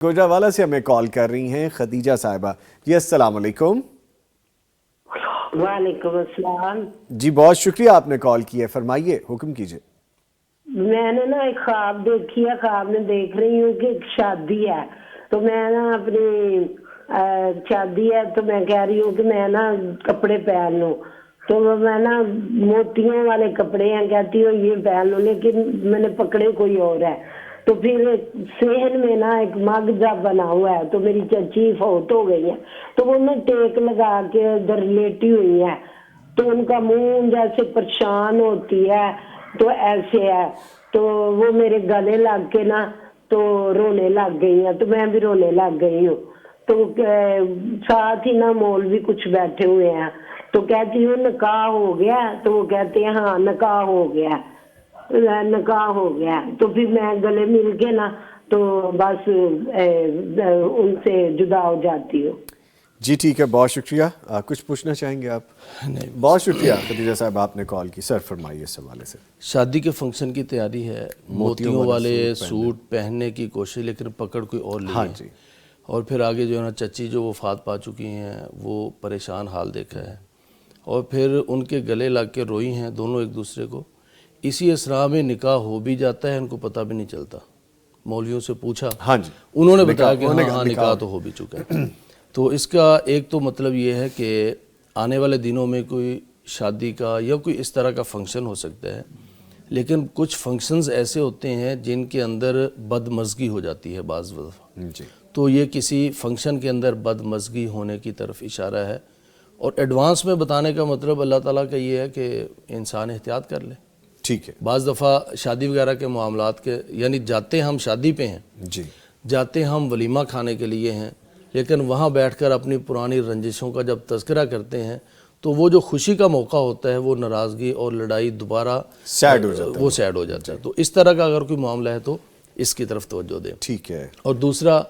گوجرانوالہ سے ہمیں کال کر رہی ہیں خدیجہ صاحبہ. جی السلام علیکم. وعلیکم السلام. جی بہت شکریہ آپ نے کال کیا ہے, فرمائیے, حکم کیجیے. میں نے نا ایک خواب دیکھی ہے, خواب میں دیکھ رہی ہوں کہ ایک شادی ہے, تو میں نا اپنی شادی ہے تو میں کہہ رہی ہوں کہ میں نا کپڑے پہن لوں, تو میں نا موتیوں والے کپڑے ہیں, کہتی ہوں یہ پہن لوں, لیکن میں نے پکڑے کوئی اور ہے. تو پھر صحن میں نا ایک مگ جا بنا ہوا ہے, تو میری چچی فوت ہو گئی ہے, تو وہ نا ٹیک لگا کے ادھر لیٹی ہوئی ہے, تو ان کا منہ جیسے پریشان ہوتی ہے تو ایسے ہے, تو وہ میرے گلے لگ کے نا تو رونے لگ گئی ہیں, تو میں بھی رونے لگ گئی ہوں. تو ساتھ ہی نا مولوی کچھ بیٹھے ہوئے ہیں, تو کہتی ہوں نکاح ہو گیا, تو وہ کہتے ہیں ہاں نکاح ہو گیا, نکاح ہو گیا. تو پھر میں گلے مل کے نا تو بس ان سے جدا ہو جاتی ہوں. جی ٹھیک ہے, بہت شکریہ. کچھ پوچھنا چاہیں گے آپ؟ نہیں, بہت شکریہ خدیجہ صاحب آپ نے کال کی. سر فرمائیے اس حوالے سے. شادی کے فنکشن کی تیاری ہے, موتیوں والے سوٹ پہننے کی کوشش, لیکن پکڑ کوئی اور لی ہاں ہے. جی. اور پھر آگے جو ہے نا چچی جو وفات پا چکی ہیں وہ پریشان حال دیکھا ہے, اور پھر ان کے گلے لگ کے روئی ہیں دونوں ایک دوسرے کو. اسی اسرا میں نکاح ہو بھی جاتا ہے, ان کو پتہ بھی نہیں چلتا. مولویوں سے پوچھا, ہاں جی, انہوں نے بتایا کہ ہاں نکاح تو ہو بھی چکا ہے. تو اس کا ایک تو مطلب یہ ہے کہ آنے والے دنوں میں کوئی شادی کا یا کوئی اس طرح کا فنکشن ہو سکتا ہے, لیکن کچھ فنکشنز ایسے ہوتے ہیں جن کے اندر بدمزگی ہو جاتی ہے بعض دفعہ. جی. تو یہ کسی فنکشن کے اندر بدمزگی ہونے کی طرف اشارہ ہے, اور ایڈوانس میں بتانے کا مطلب اللہ تعالیٰ کا یہ ہے کہ انسان احتیاط کر لے. ٹھیک ہے. بعض دفعہ شادی وغیرہ کے معاملات کے یعنی جاتے ہم شادی پہ ہیں, جی. جاتے ہم ولیمہ کھانے کے لیے ہیں, لیکن وہاں بیٹھ کر اپنی پرانی رنجشوں کا جب تذکرہ کرتے ہیں تو وہ جو خوشی کا موقع ہوتا ہے وہ ناراضگی اور لڑائی دوبارہ سیڈ ہو جاتا ہے, وہ سیڈ ہو جاتا ہے. تو اس طرح کا اگر کوئی معاملہ ہے تو اس کی طرف توجہ دیں. ٹھیک ہے. اور دوسرا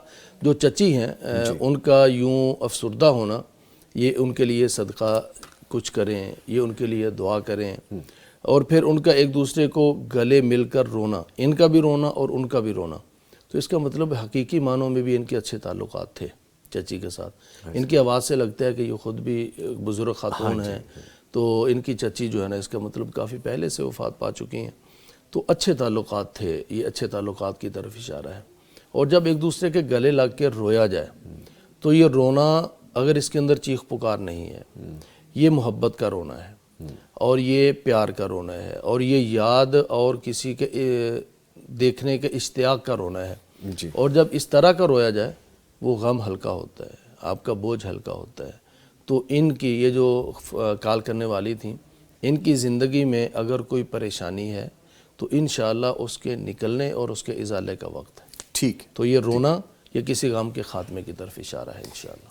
جو چچی ہیں ان کا یوں افسردہ ہونا, یہ ان کے لیے صدقہ کچھ کریں, یہ ان کے لیے دعا کریں, اور پھر ان کا ایک دوسرے کو گلے مل کر رونا, ان کا بھی رونا اور ان کا بھی رونا. تو اس کا مطلب حقیقی معنوں میں بھی ان کے اچھے تعلقات تھے چچی کے ساتھ. ان کی آواز سے لگتا ہے کہ یہ خود بھی بزرگ خاتون ہیں, تو ان کی چچی جو ہے نا اس کا مطلب کافی پہلے سے وفات پا چکی ہیں. تو اچھے تعلقات تھے, یہ اچھے تعلقات کی طرف اشارہ ہے. اور جب ایک دوسرے کے گلے لگ کے رویا جائے تو یہ رونا اگر اس کے اندر چیخ پکار نہیں ہے, یہ محبت کا رونا ہے, اور یہ پیار کا رونا ہے, اور یہ یاد اور کسی کے دیکھنے کے اشتیاق کا رونا ہے. اور جب اس طرح کا رویا جائے وہ غم ہلکا ہوتا ہے, آپ کا بوجھ ہلکا ہوتا ہے. تو ان کی یہ جو کال کرنے والی تھیں, ان کی زندگی میں اگر کوئی پریشانی ہے تو انشاءاللہ اس کے نکلنے اور اس کے ازالے کا وقت ہے. ٹھیک. تو یہ رونا یہ کسی غم کے خاتمے کی طرف اشارہ ہے انشاءاللہ.